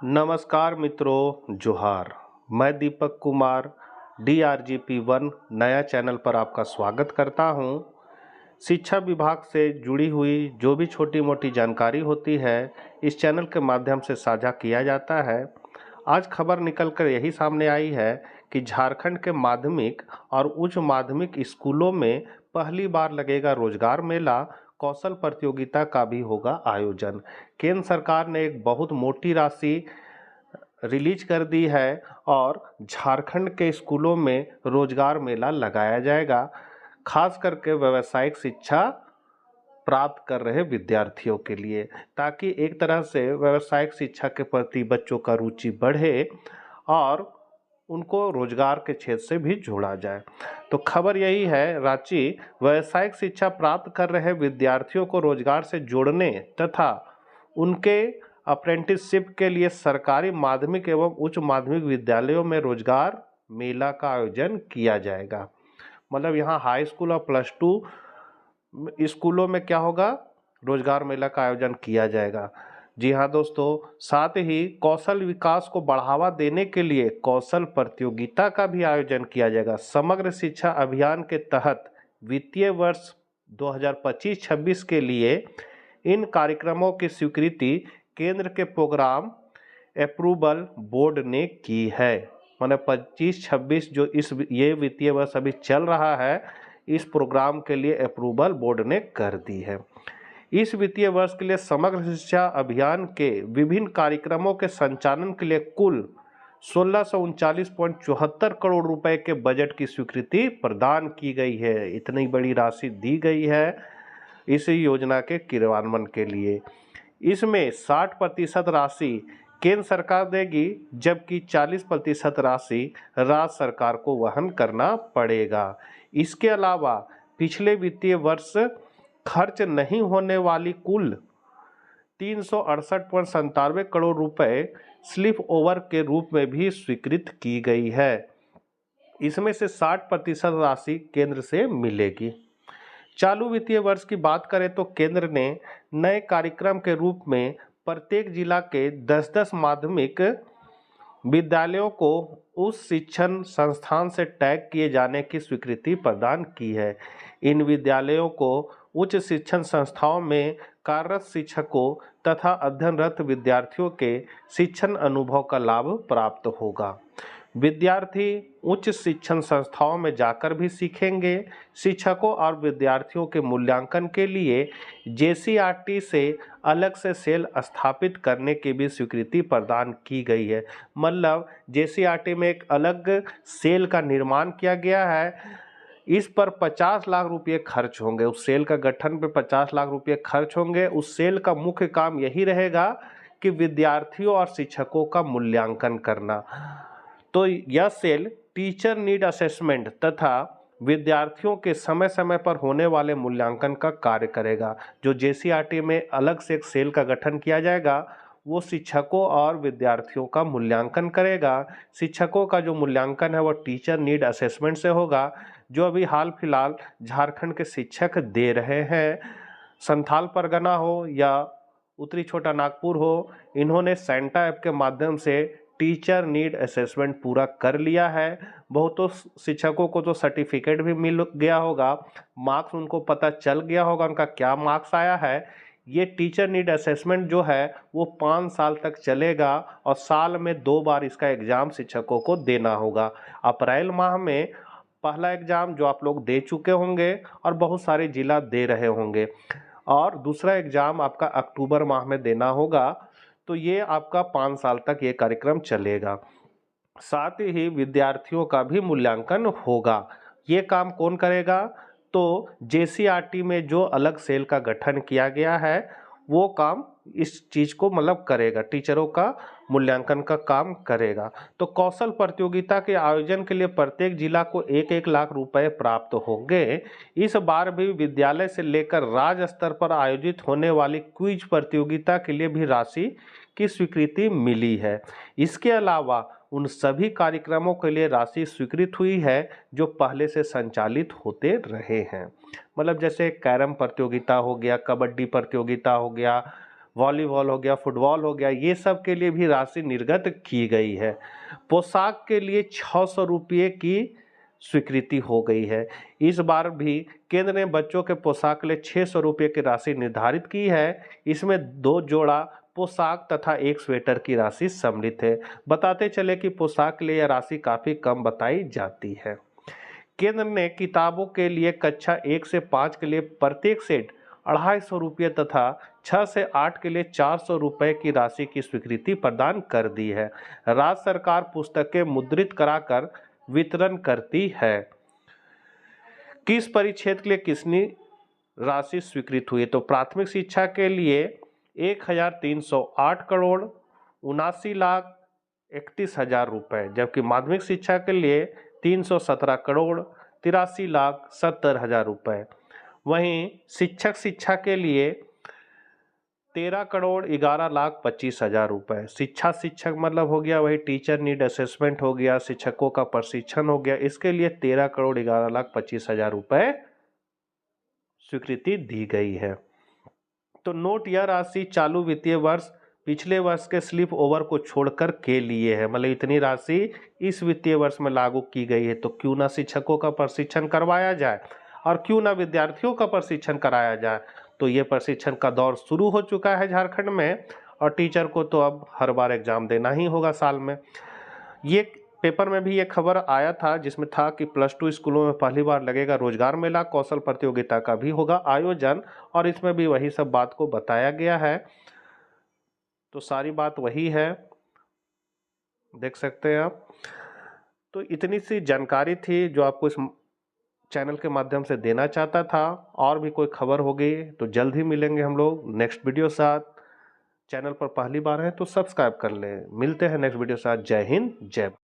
नमस्कार मित्रों, जोहार। मैं दीपक कुमार DRGP1 नया चैनल पर आपका स्वागत करता हूं। शिक्षा विभाग से जुड़ी हुई जो भी छोटी मोटी जानकारी होती है इस चैनल के माध्यम से साझा किया जाता है। आज खबर निकलकर यही सामने आई है कि झारखंड के माध्यमिक और उच्च माध्यमिक स्कूलों में पहली बार लगेगा रोजगार मेला। कौशल प्रतियोगिता का भी होगा आयोजन। केंद्र सरकार ने एक बहुत मोटी राशि रिलीज कर दी है और झारखंड के स्कूलों में रोजगार मेला लगाया जाएगा, खास करके व्यावसायिक शिक्षा प्राप्त कर रहे विद्यार्थियों के लिए, ताकि एक तरह से व्यावसायिक शिक्षा के प्रति बच्चों का रुचि बढ़े और उनको रोजगार के क्षेत्र से भी जोड़ा जाए। तो खबर यही है, रांची व्यावसायिक शिक्षा प्राप्त कर रहे विद्यार्थियों को रोजगार से जोड़ने तथा उनके अप्रेंटिसशिप के लिए सरकारी माध्यमिक एवं उच्च माध्यमिक विद्यालयों में रोजगार मेला का आयोजन किया जाएगा। मतलब यहाँ हाई स्कूल और +2 स्कूलों में क्या होगा, रोजगार मेला का आयोजन किया जाएगा। जी हाँ दोस्तों, साथ ही कौशल विकास को बढ़ावा देने के लिए कौशल प्रतियोगिता का भी आयोजन किया जाएगा। समग्र शिक्षा अभियान के तहत वित्तीय वर्ष 2025-26 के लिए इन कार्यक्रमों की स्वीकृति केंद्र के प्रोग्राम अप्रूवल बोर्ड ने की है। माने 25-26 जो ये वित्तीय वर्ष अभी चल रहा है, इस प्रोग्राम के लिए अप्रूवल बोर्ड ने कर दी है। इस वित्तीय वर्ष के लिए समग्र शिक्षा अभियान के विभिन्न कार्यक्रमों के संचालन के लिए कुल 1639.74 करोड़ रुपए के बजट की स्वीकृति प्रदान की गई है। इतनी बड़ी राशि दी गई है इस योजना के क्रियान्वयन के लिए। इसमें 60% राशि केंद्र सरकार देगी, जबकि 40% राशि राज्य सरकार को वहन करना पड़ेगा। इसके अलावा पिछले वित्तीय वर्ष खर्च नहीं होने वाली कुल 368.97 करोड़ रुपए स्लिप ओवर के रूप में भी स्वीकृत की गई है। इसमें से 60% राशि केंद्र से मिलेगी। चालू वित्तीय वर्ष की बात करें तो केंद्र ने नए कार्यक्रम के रूप में प्रत्येक जिला के 10-10 माध्यमिक विद्यालयों को उस शिक्षण संस्थान से टैग किए जाने की स्वीकृति प्रदान की है। इन विद्यालयों को उच्च शिक्षण संस्थाओं में कार्यरत शिक्षकों तथा अध्ययनरत विद्यार्थियों के शिक्षण अनुभव का लाभ प्राप्त होगा। विद्यार्थी उच्च शिक्षण संस्थाओं में जाकर भी सीखेंगे। शिक्षकों और विद्यार्थियों के मूल्यांकन के लिए JCRT से अलग से सेल स्थापित करने की भी स्वीकृति प्रदान की गई है। मतलब JCRT में एक अलग सेल का निर्माण किया गया है। इस पर 50 लाख रुपये खर्च होंगे। उस सेल का गठन पे 50 लाख रुपये खर्च होंगे। उस सेल का मुख्य काम यही रहेगा कि विद्यार्थियों और शिक्षकों का मूल्यांकन करना। तो यह सेल टीचर नीड असेसमेंट तथा विद्यार्थियों के समय समय पर होने वाले मूल्यांकन का कार्य करेगा। जो JCRT में अलग से एक सेल का गठन किया जाएगा, वो शिक्षकों और विद्यार्थियों का मूल्यांकन करेगा। शिक्षकों का जो मूल्यांकन है वो टीचर नीड असेसमेंट से होगा, जो अभी हाल फिलहाल झारखंड के शिक्षक दे रहे हैं। संथाल परगना हो या उत्तरी छोटा नागपुर हो, इन्होंने सेंटा ऐप के माध्यम से टीचर नीड असेसमेंट पूरा कर लिया है। बहुतों शिक्षकों को तो सर्टिफिकेट भी मिल गया होगा, मार्क्स उनको पता चल गया होगा, उनका क्या मार्क्स आया है। ये टीचर नीड असेसमेंट जो है वो 5 साल तक चलेगा और साल में 2 बार इसका एग्ज़ाम शिक्षकों को देना होगा। अप्रैल माह में पहला एग्ज़ाम जो आप लोग दे चुके होंगे और बहुत सारे जिला दे रहे होंगे, और दूसरा एग्ज़ाम आपका अक्टूबर माह में देना होगा। तो ये आपका 5 साल तक ये कार्यक्रम चलेगा। साथ ही विद्यार्थियों का भी मूल्यांकन होगा। ये काम कौन करेगा? तो JCRT में जो अलग सेल का गठन किया गया है वो काम इस चीज़ को मतलब करेगा, टीचरों का मूल्यांकन का काम करेगा। तो कौशल प्रतियोगिता के आयोजन के लिए प्रत्येक जिला को 1-1 लाख रुपए प्राप्त होंगे। इस बार भी विद्यालय से लेकर राज्य स्तर पर आयोजित होने वाली क्विज प्रतियोगिता के लिए भी राशि की स्वीकृति मिली है। इसके अलावा उन सभी कार्यक्रमों के लिए राशि स्वीकृत हुई है जो पहले से संचालित होते रहे हैं। मतलब जैसे कैरम प्रतियोगिता हो गया, कबड्डी प्रतियोगिता हो गया, वॉलीबॉल हो गया, फुटबॉल हो गया, ये सब के लिए भी राशि निर्गत की गई है। पोशाक के लिए 600 रुपये की स्वीकृति हो गई है। इस बार भी केंद्र ने बच्चों के पोशाक के लिए 600 रुपये की राशि निर्धारित की है। इसमें 2 जोड़ा पोशाक तथा 1 स्वेटर की राशि सम्मिलित है। बताते चले कि पोशाक के लिए यह राशि काफ़ी कम बताई जाती है। केंद्र ने किताबों के लिए कक्षा 1 से 5 के लिए प्रत्येक सेट 250 रुपये तथा 6 से 8 के लिए 400 रुपये की राशि की स्वीकृति प्रदान कर दी है। राज्य सरकार पुस्तकें मुद्रित कराकर वितरण करती है। किस परिच्छेद के लिए कितनी राशि स्वीकृत हुई? तो प्राथमिक शिक्षा के लिए 1308 करोड़ 79,31,000 रुपये, जबकि माध्यमिक शिक्षा के लिए 317 करोड़ 83,70,000 रुपये। वहीं शिक्षक शिक्षा के लिए 13 करोड़ 11,25,000 रुपये। शिक्षक मतलब हो गया वही टीचर नीड असेसमेंट हो गया, शिक्षकों का प्रशिक्षण हो गया, इसके लिए 13 करोड़ 11,25,000 रुपये स्वीकृति दी गई है। तो नोट यह राशि चालू वित्तीय वर्ष पिछले वर्ष के स्लिप ओवर को छोड़कर के लिए है, मतलब इतनी राशि इस वित्तीय वर्ष में लागू की गई है। तो क्यों ना शिक्षकों का प्रशिक्षण करवाया जाए और क्यों ना विद्यार्थियों का प्रशिक्षण कराया जाए। तो ये प्रशिक्षण का दौर शुरू हो चुका है झारखंड में, और टीचर को तो अब हर बार एग्जाम देना ही होगा साल में। ये पेपर में भी ये खबर आया था जिसमें था कि +2 स्कूलों में पहली बार लगेगा रोजगार मेला, कौशल प्रतियोगिता का भी होगा आयोजन, और इसमें भी वही सब बात को बताया गया है। तो सारी बात वही है, देख सकते हैं आप। तो इतनी सी जानकारी थी जो आपको इस चैनल के माध्यम से देना चाहता था। और भी कोई खबर होगी तो जल्द ही मिलेंगे हम लोग नेक्स्ट वीडियो साथ। चैनल पर पहली बार है तो सब्सक्राइब कर लें। मिलते हैं नेक्स्ट वीडियो साथ। जय हिंद, जय भारत।